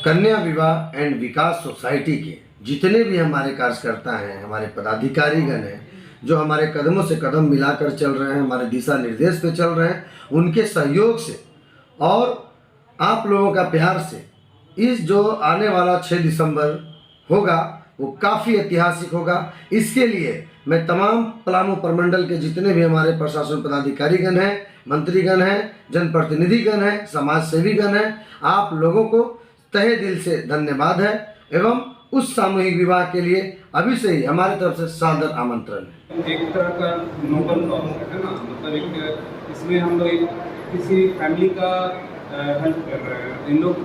कन्या विवाह and Vikas society के जितने भी हमारे कार्यकर्ता हैं, हमारे पदाधिकारीगण हैं, जो हमारे कदमों से कदम मिलाकर चल रहे हैं, हमारे दिशा निर्देश पे चल रहे हैं, उनके सहयोग से और आप लोगों का प्यार से इस जो आने वाला 6 दिसंबर होगा वो काफ़ी ऐतिहासिक होगा। इसके लिए मैं तमाम पलामू प्रमंडल के जितने भी हमारे प्रशासन पदाधिकारीगण हैं, मंत्रीगण हैं, जनप्रतिनिधिगण हैं, समाज सेवीगण हैं, आप लोगों को तहे दिल से धन्यवाद है एवं उस सामूहिक विवाह के लिए अभी से ही हमारी तरफ से सादर आमंत्रण है। एक तरह का नोबल कॉज है ना, मतलब एक इसमें हम लोग किसी फैमिली का हेल्प कर रहे हैं, इन लोग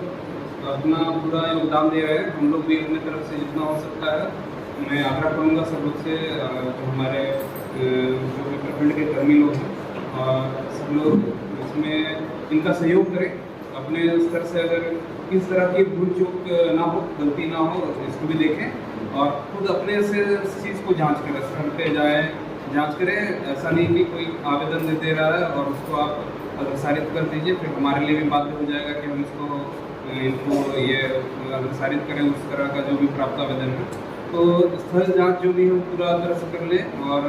अपना पूरा योगदान दे रहे हैं, हम लोग भी अपनी तरफ से जितना हो सकता है मैं आग्रह करूँगा सब लोग से, जो हमारे जो भी प्रखंड के कर्मी लोग हैं और सब लोग इसमें इनका सहयोग करें अपने स्तर से। अगर किस तरह की भूल चूक ना हो, गलती ना हो, इसको भी देखें और खुद अपने से इस चीज़ को जांच करें, स्थल पे जाए जांच करें। ऐसा नहीं कि कोई आवेदन दे रहा है और उसको आप अग्रसारित कर दीजिए, फिर हमारे लिए भी बाध्य हो जाएगा कि हम इनको ये अग्रसारित करें उस तरह का जो भी प्राप्त आवेदन है। तो स्थल जांच जो भी हम पूरा तरह से कर लें और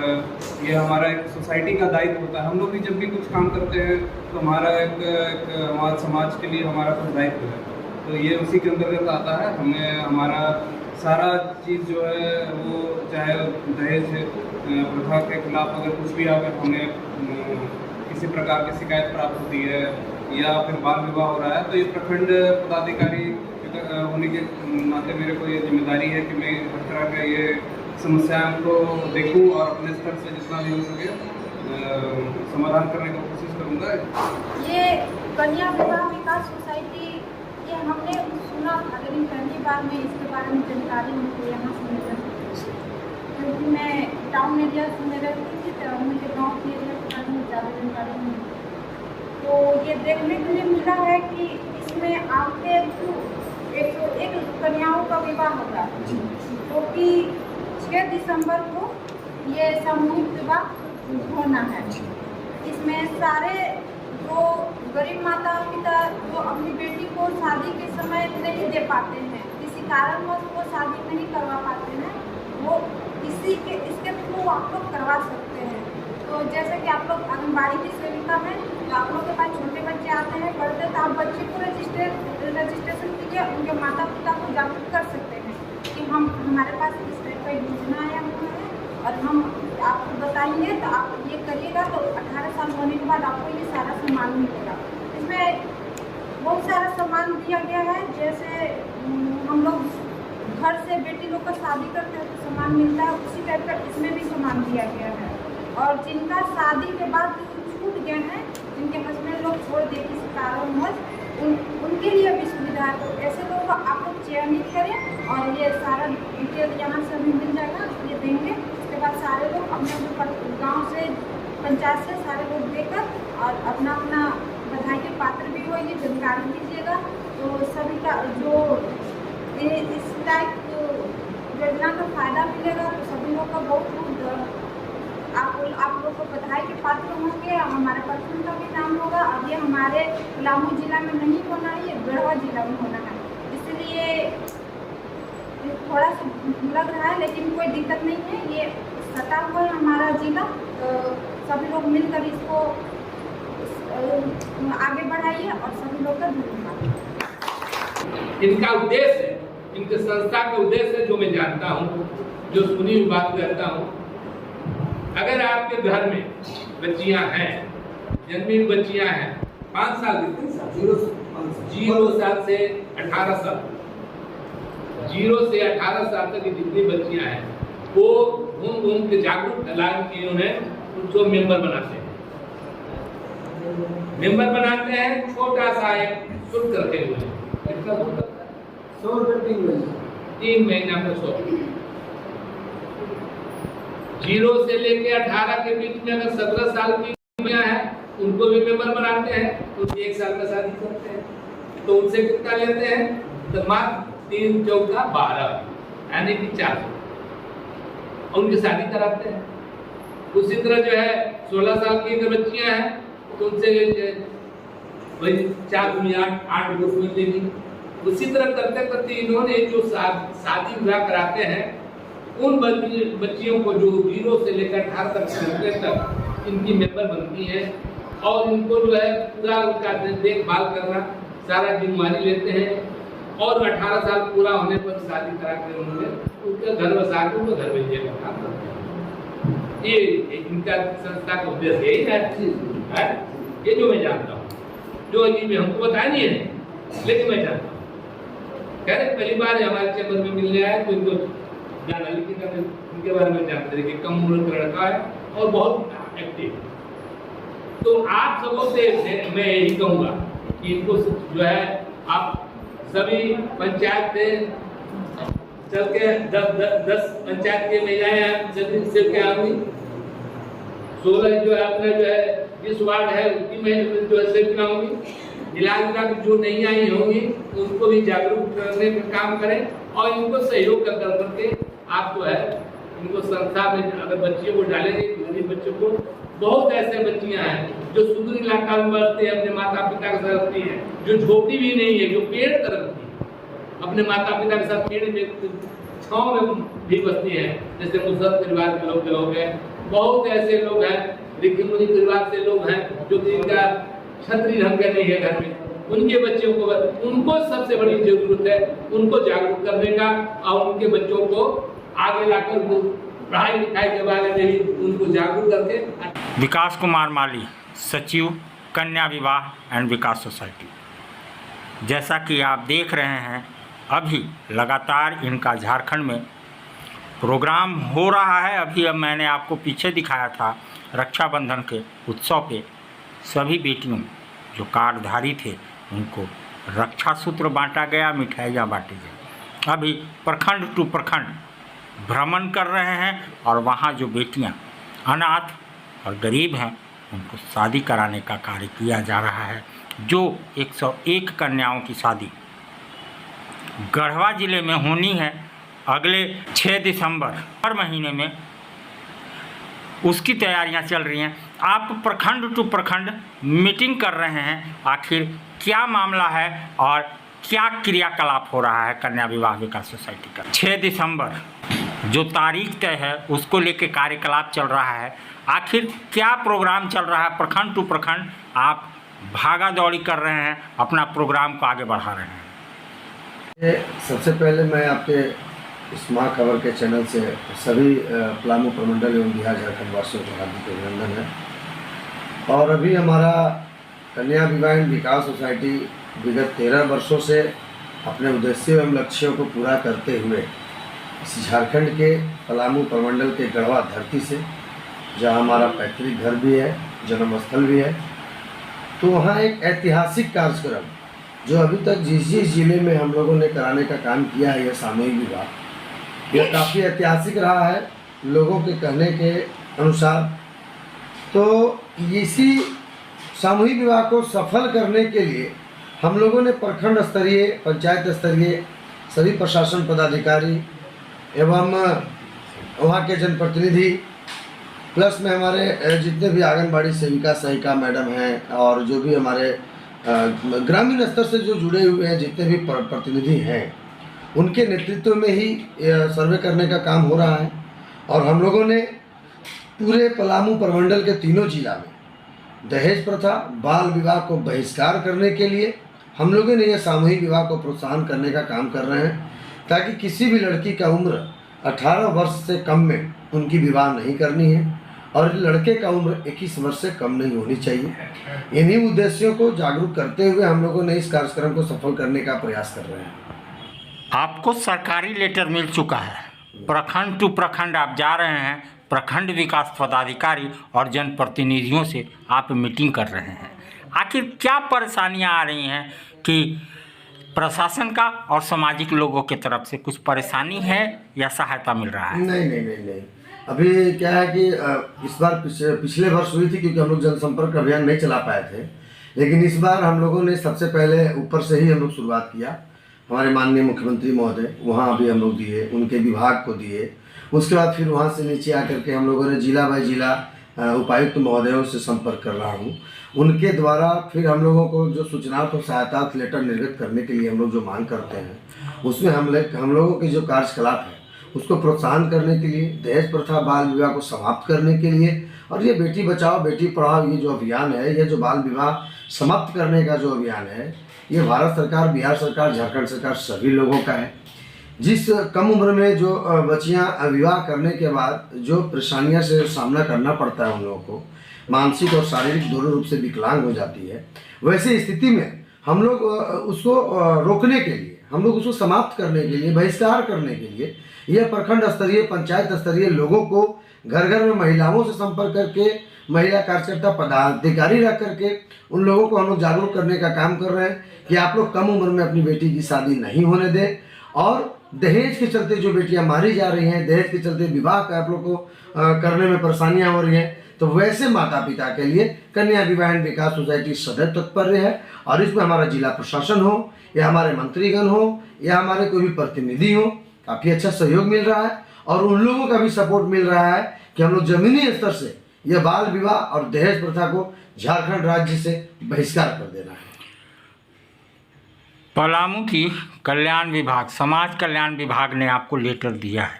ये हमारा एक सोसाइटी का दायित्व होता है। हम लोग भी जब भी कुछ काम करते हैं तो हमारा एक हमारे समाज के लिए हमारा कुछ दायित्व है, तो ये उसी के अंतर्गत आता है। हमें हमारा सारा चीज़ जो है वो चाहे दहेज प्रथा के खिलाफ अगर कुछ भी अगर हमें किसी प्रकार की शिकायत प्राप्त होती है या फिर बाल विवाह हो रहा है तो ये प्रखंड पदाधिकारी होने के नाते मेरे को ये जिम्मेदारी है कि मैं हर तरह का ये समस्याओं को देखूं और अपने स्तर से जितना भी हो सके समाधान करने की कोशिश करूंगा। ये कन्या विवाह विकास सोसाइटी ये हमने सुना था, लेकिन पहली बार में इसके बारे में जानकारी मुझे यहाँ से मिली, क्योंकि मैं टाउन एरिया में रहती थी तो मुझे गाँव के एरिया के बारे में ज़्यादा जानकारी नहीं। तो ये देखने के लिए मिला है कि इसमें आपके 101 कन्याओं का विवाह होगा, जो कि 6 दिसंबर को ये सामूहिक विवाह होना है। इसमें सारे जो गरीब माता पिता जो अपनी बेटी को शादी के समय नहीं दे पाते हैं, किसी कारणवश वो शादी नहीं करवा पाते हैं, वो इसके थ्रू आप लोग करवा सकते हैं। तो जैसे कि आप लोग आंगनबाड़ी की सेविका हैं तो आप लोग के पास छोटे बच्चे आते हैं पढ़ते, तो आप बच्चे को रजिस्ट्रेशन कीजिए, उनके माता पिता को जागरूक कर सकते हैं कि हमारे पास इस तरह का योजना आया हुआ है और हम आपको बताएंगे तो आप ये करिएगा, तो 18 साल होने के बाद आपको ये सारा सामान मिलेगा। इसमें बहुत सारा सामान दिया गया है, जैसे हम लोग घर से बेटी लोग का शादी करते हैं तो सामान मिलता है, उसी टाइप का इसमें भी सामान दिया गया है। और जिनका शादी के बाद छूट गए हैं, जिनके हस्बैंड लोग छोड़ दिए किसी कारणवश, उनके लिए भी सुविधा है। तो ऐसे लोगों को आप लोग चयनित करें और ये सारा डिटेल यहाँ से हमें मिल जाएगा, ये देंगे। उसके बाद सारे लोग अपने गाँव से पंचायत से सारे लोग देकर और अपना अपना बधाई के पात्र भी हो, ये जानकारी दीजिएगा। तो सभी का जो इस टाइप योजना का फायदा मिलेगा तो सभी लोग का बहुत आप लोग को बधाई के पात्र होंगे। हमारे प्रखंड का भी नाम होगा। अब ये हमारे पलामू जिला में नहीं होना है, ये गढ़वा जिला में होना है, इसलिए थोड़ा सा लग रहा है, लेकिन कोई दिक्कत नहीं है। ये सटा हुआ है हमारा जिला, तो सभी लोग मिलकर इसको आगे बढ़ाइए और सभी लोग का धन्यवाद। इनका उद्देश्य, इनके संस्था का उद्देश्य जो मैं जानता हूँ, जो सुनी हुई बात करता हूँ, अगर आपके घर में बच्चियां हैं, जन्मी बच्चियां हैं 5 साल की, 0 साल से 18 साल, 0 से 18 साल तक की जितनी बच्चियां हैं वो घूम के जागरूक फैलाने के उन्हें उनको मेंबर बनाते हैं। मेंबर बनाते हैं, छोटा सा एक शुल्क रखे हुए हैं, 100 रुपये 3 महीना का 100। 0 से लेके 18 के बीच में अगर 17 साल की उम्र है उनको भी मेंबर बनाते हैं, तो 1 साल का शादी करते हैं, तो उनसे कितना लेते हैं, तो मात्र 3 चौका 12 यानी कि 400 और उनकी शादी कराते हैं। उसी तरह जो है 16 साल की अगर बच्चियां हैं तो उनसे वही 4 दूनी 8 रुपये देगी, उसी तरह करते करते इन्होंने जो शादी विवाह कराते हैं उन बच्चियों को जो 0 से लेकर 18 तक इनकी मेंबर बनती हैं और इनको जो है पूरा उनका देखभाल करना, सारा जिम्मेदारी लेते हैं और 18 साल पूरा होने पर शादी करा कर उन्होंने उनके घर बसा के उनको घर भेजने का काम करते हैं। ये इनका संस्था का उद्देश्य यही है। ये जो मैं जानता हूँ, जो अजीब हमको बताया नहीं है, लेकिन मैं जानता हूँ। कह रहे पहली बार हमारे चैम्बर में मिलने आया तो इनको जाना, लेकिन इनके बारे में जानते थे कि कम उम्र का लड़का है और बहुत एक्टिव। तो आप सबों से मैं यही कहूँगा कि इनको जो है आप सभी पंचायत से चल के 10 पंचायत के महिलाएं से क्या होंगी, 16 जो है अपना जो है 20 वार्ड है उसकी जो है सेविका होंगी, जिला जो नहीं आई होंगी उनको भी जागरूक करने का काम करें और इनको सहयोग कर करके आप जो है इनको संस्था में अगर बच्चियों को डालेंगे, गरीब बच्चों को, बहुत ऐसे बच्चियां हैं जो सुदूर इलाका में बसते हैं, अपने माता पिता के साथ रहती हैं, जो झोपड़ी भी नहीं है, जो पेड़ पर रहती है, अपने माता पिता के साथ पेड़ में छांव में भी बसती हैं, जैसे मुसहर परिवार के लोग हो गए। बहुत ऐसे लोग हैं, ऋषि मुनि परिवार से लोग हैं जो जिनका छतरी ढंग का नहीं है घर में, उनके बच्चों को, उनको सबसे बड़ी जरूरत है उनको जागरूक करने का और उनके बच्चों को आगे लाकर पढ़ाई लिखाई के बारे में भी उनको जागरूक करके। विकास कुमार माली, सचिव कन्या विवाह एंड विकास सोसाइटी। जैसा कि आप देख रहे हैं अभी लगातार इनका झारखंड में प्रोग्राम हो रहा है। अभी अब मैंने आपको पीछे दिखाया था रक्षाबंधन के उत्सव पे सभी बेटियों जो कार्डधारी थे उनको रक्षा सूत्र बांटा गया, मिठाइयाँ बांटी गई। अभी प्रखंड टू प्रखंड भ्रमण कर रहे हैं और वहाँ जो बेटियाँ अनाथ और गरीब हैं उनको शादी कराने का कार्य किया जा रहा है। जो 101 कन्याओं की शादी गढ़वा ज़िले में होनी है अगले 6 दिसंबर हर महीने में, उसकी तैयारियां चल रही हैं। आप प्रखंड टू प्रखंड मीटिंग कर रहे हैं, आखिर क्या मामला है और क्या क्रियाकलाप हो रहा है कन्या विवाह विकास सोसाइटी का। 6 दिसंबर जो तारीख तय है उसको लेके कार्यकलाप चल रहा है, आखिर क्या प्रोग्राम चल रहा है। प्रखंड टू प्रखंड आप भागा दौड़ी कर रहे हैं, अपना प्रोग्राम को आगे बढ़ा रहे हैं। सबसे पहले मैं आपके इस माँ खबर के चैनल से सभी पलामू प्रमंडल एवं बिहार झारखंड वासियों को हार्दिक अभिनंदन है। और अभी हमारा कन्या विवाह एवं विकास सोसाइटी विगत 13 वर्षों से अपने उद्देश्य एवं लक्ष्यों को पूरा करते हुए इस झारखंड के पलामू प्रमंडल के गढ़वा धरती से, जहाँ हमारा पैतृक घर भी है, जन्मस्थल भी है, तो वहाँ एक ऐतिहासिक कार्यक्रम जो अभी तक जिस जिले में हम लोगों ने कराने का काम किया है, यह सामूहिक विवाह, यह काफ़ी ऐतिहासिक रहा है लोगों के कहने के अनुसार। तो इसी सामूहिक विवाह को सफल करने के लिए हम लोगों ने प्रखंड स्तरीय, पंचायत स्तरीय सभी प्रशासन पदाधिकारी एवं वहाँ के जनप्रतिनिधि प्लस में हमारे जितने भी आंगनबाड़ी सेविका सहायिका मैडम हैं और जो भी हमारे ग्रामीण स्तर से जो जुड़े हुए हैं जितने भी प्रतिनिधि हैं, उनके नेतृत्व में ही सर्वे करने का काम हो रहा है। और हम लोगों ने पूरे पलामू प्रमंडल के तीनों जिला में दहेज प्रथा, बाल विवाह को बहिष्कार करने के लिए हम लोगों ने यह सामूहिक विवाह को प्रोत्साहन करने का काम कर रहे हैं, ताकि किसी भी लड़की का उम्र 18 वर्ष से कम में उनकी विवाह नहीं करनी है और लड़के का उम्र 21 वर्ष से कम नहीं होनी चाहिए। इन्हीं उद्देश्यों को जागरूक करते हुए हम लोगों ने इस कार्यक्रम को सफल करने का प्रयास कर रहे हैं। आपको सरकारी लेटर मिल चुका है, प्रखंड टू प्रखंड आप जा रहे हैं, प्रखंड विकास पदाधिकारी और जनप्रतिनिधियों से आप मीटिंग कर रहे हैं। आखिर क्या परेशानियां आ रही हैं कि प्रशासन का और सामाजिक लोगों की तरफ से कुछ परेशानी है या सहायता मिल रहा है? नहीं। अभी क्या है कि इस बार पिछले वर्ष हुई थी, क्योंकि हम लोग जनसंपर्क अभियान नहीं चला पाए थे, लेकिन इस बार हम लोगों ने सबसे पहले ऊपर से ही हम लोग शुरुआत किया। हमारे माननीय मुख्यमंत्री महोदय वहाँ भी हम लोग दिए, उनके विभाग को दिए, उसके बाद फिर वहाँ से नीचे आकर के हम लोगों ने जिला बाय जिला उपायुक्त महोदयों से संपर्क कर रहा हूँ। उनके द्वारा फिर हम लोगों को जो सूचनार्थ और सहायता लेटर निर्गत करने के लिए हम लोग जो मांग करते हैं, उसमें हम लोगों के जो कार्यकलाप है उसको प्रोत्साहन करने के लिए, दहेज प्रथा बाल विवाह को समाप्त करने के लिए, और ये बेटी बचाओ बेटी पढ़ाओ ये जो अभियान है, ये जो बाल विवाह समाप्त करने का जो अभियान है, ये भारत सरकार, बिहार सरकार, झारखंड सरकार सभी लोगों का है। जिस कम उम्र में जो बच्चियां विवाह करने के बाद जो परेशानियां से सामना करना पड़ता है उन लोगों को, मानसिक और शारीरिक दोनों रूप से विकलांग हो जाती है, वैसी स्थिति में हम लोग उसको रोकने के लिए, हम लोग उसको समाप्त करने के लिए, बहिष्कार करने के लिए यह प्रखंड स्तरीय, पंचायत स्तरीय लोगों को घर घर में महिलाओं से संपर्क करके, महिला कार्यकर्ता पदाधिकारी रख करके उन लोगों को हम लोग जागरूक करने का काम कर रहे हैं कि आप लोग कम उम्र में अपनी बेटी की शादी नहीं होने दें। और दहेज के चलते जो बेटियां मारी जा रही हैं, दहेज के चलते विवाह का आप लोग को करने में परेशानियां हो रही हैं, तो वैसे माता पिता के लिए कन्या विवाह एवं विकास सोसाइटी सदैव तत्पर है। और इसमें हमारा जिला प्रशासन हो या हमारे मंत्रीगण हो या हमारे कोई भी प्रतिनिधि हो, काफ़ी अच्छा सहयोग मिल रहा है और उन लोगों का भी सपोर्ट मिल रहा है कि हम लोग जमीनी स्तर से यह बाल विवाह और दहेज प्रथा को झारखंड राज्य से बहिष्कार कर देना है। पलामू की कल्याण विभाग, समाज कल्याण विभाग ने आपको लेटर दिया है,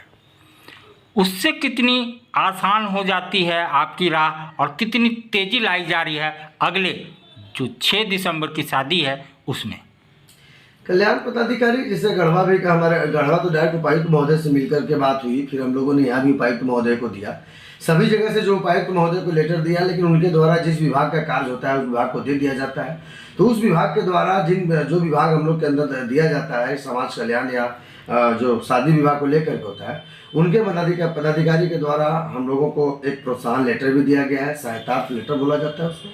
उससे कितनी आसान हो जाती है आपकी राह और कितनी तेजी लाई जा रही है अगले जो 6 दिसंबर की शादी है उसमें? कल्याण पदाधिकारी जैसे गढ़वा भी का, हमारे गढ़वा तो डायरेक्ट उपायुक्त महोदय से मिलकर के बात हुई, फिर हम लोगों ने यहाँ भी उपायुक्त महोदय को दिया, सभी जगह से जो उपायुक्त महोदय को लेटर दिया, लेकिन उनके द्वारा जिस विभाग का कार्य होता है उस विभाग को दे दिया जाता है। तो उस विभाग के द्वारा जो विभाग हम लोग के अंदर दिया जाता है, समाज कल्याण या जो शादी विभाग को लेकर के होता है, उनके पदाधिकारी के द्वारा हम लोगों को एक प्रोत्साहन लेटर भी दिया गया है, सहायता लेटर बोला जाता है उसको,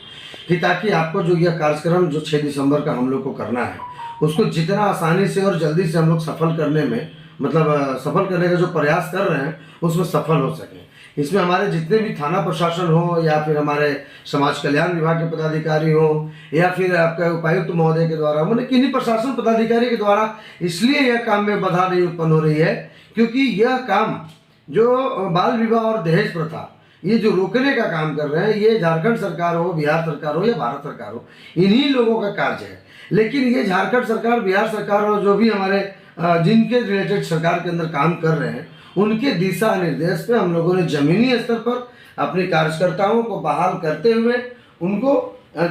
कि ताकि आपको जो यह कार्यक्रम जो 6 दिसंबर का हम लोग को करना है उसको जितना आसानी से और जल्दी से हम लोग सफल करने में, मतलब सफल करने का जो प्रयास कर रहे हैं उसमें सफल हो सके। इसमें हमारे जितने भी थाना प्रशासन हो या फिर हमारे समाज कल्याण विभाग के पदाधिकारी हो या फिर आपका उपायुक्त महोदय के द्वारा, मतलब किन्हीं प्रशासन पदाधिकारी के द्वारा इसलिए यह काम में बाधा नहीं उत्पन्न हो रही है क्योंकि यह काम जो बाल विवाह और दहेज प्रथा ये जो रोकने का काम कर रहे हैं, ये झारखंड सरकार हो, बिहार सरकार हो या भारत सरकार हो, इन्हीं लोगों का कार्य है। लेकिन ये झारखंड सरकार, बिहार सरकार और जो भी हमारे जिनके रिलेटेड सरकार के अंदर काम कर रहे हैं, उनके दिशा निर्देश पे हम लोगों ने जमीनी स्तर पर अपने कार्यकर्ताओं को बहाल करते हुए उनको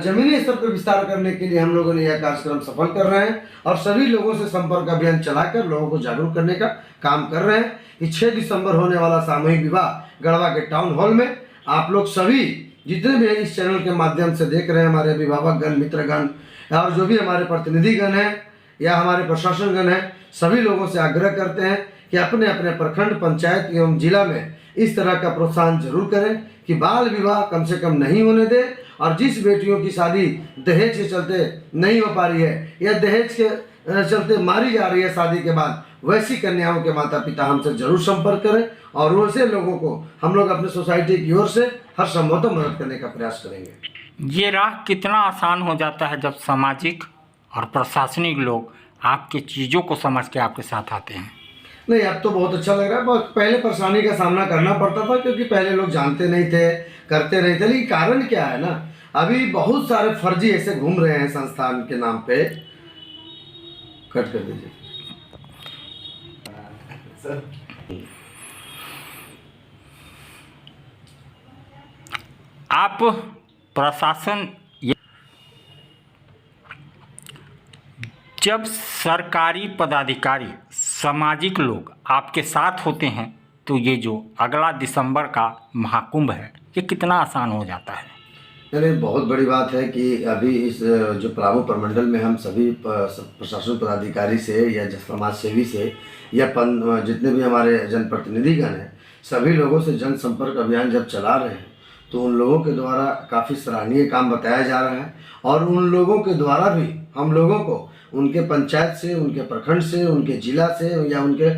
जमीनी स्तर पर विस्तार करने के लिए हम लोगों ने यह कार्यक्रम सफल कर रहे हैं और सभी लोगों से संपर्क अभियान चलाकर लोगों को जागरूक करने का काम कर रहे हैं कि 6 दिसंबर होने वाला सामूहिक विवाह गढ़वा के टाउन हॉल में आप लोग सभी जितने भी इस चैनल के माध्यम से देख रहे हैं, हमारे अभिभावकगण, मित्रगण और जो भी हमारे प्रतिनिधिगण हैं या हमारे प्रशासनगण हैं, सभी लोगों से आग्रह करते हैं कि अपने अपने प्रखंड, पंचायत एवं जिला में इस तरह का प्रोत्साहन जरूर करें कि बाल विवाह कम से कम नहीं होने दें। और जिस बेटियों की शादी दहेज के चलते नहीं हो पा रही है या दहेज के चलते मारी जा रही है शादी के बाद, वैसी कन्याओं के माता पिता हमसे जरूर संपर्क करें और वैसे लोगों को हम लोग अपने सोसाइटी की ओर से हर संभव मदद करने का प्रयास करेंगे। ये राह कितना आसान हो जाता है जब सामाजिक और प्रशासनिक लोग आपके चीज़ों को समझ के आपके साथ आते हैं? नहीं, अब तो बहुत अच्छा लग रहा है। बहुत पहले परेशानी का सामना करना पड़ता था क्योंकि पहले लोग जानते नहीं थे, करते नहीं थे। लेकिन कारण क्या है ना, अभी बहुत सारे फर्जी ऐसे घूम रहे हैं संस्थान के नाम पे। कट कर दीजिए आप प्रशासन, जब सरकारी पदाधिकारी, सामाजिक लोग आपके साथ होते हैं तो ये जो अगला दिसंबर का महाकुंभ है ये कितना आसान हो जाता है? चलिए, बहुत बड़ी बात है कि अभी इस जो पलामू प्रमंडल में हम सभी प्रशासन पदाधिकारी से या समाज सेवी से या जितने भी हमारे जनप्रतिनिधिगण हैं, सभी लोगों से जनसंपर्क अभियान जब चला रहे हैं तो उन लोगों के द्वारा काफ़ी सराहनीय काम बताया जा रहा है और उन लोगों के द्वारा भी हम लोगों को उनके पंचायत से, उनके प्रखंड से, उनके जिला से या उनके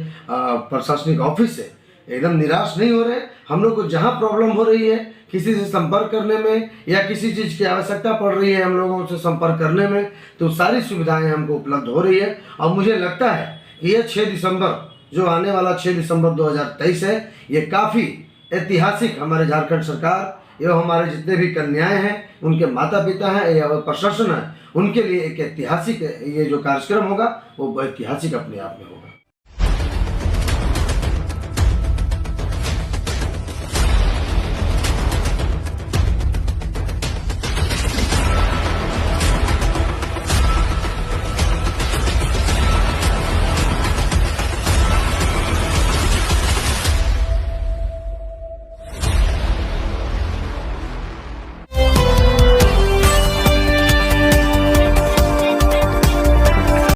प्रशासनिक ऑफिस से एकदम निराश नहीं हो रहे। हम लोग को जहाँ प्रॉब्लम हो रही है किसी से संपर्क करने में या किसी चीज़ की आवश्यकता पड़ रही है हम लोगों से संपर्क करने में, तो सारी सुविधाएं हमको उपलब्ध हो रही है। और मुझे लगता है कि ये 6 दिसंबर जो आने वाला 6 दिसंबर 2023 है, ये काफ़ी ऐतिहासिक हमारे झारखंड सरकार एवं हमारे जितने भी कन्याएं हैं, उनके माता पिता हैं या प्रशासन है, उनके लिए एक ऐतिहासिक ये जो कार्यक्रम होगा वो ऐतिहासिक अपने आप में होगा।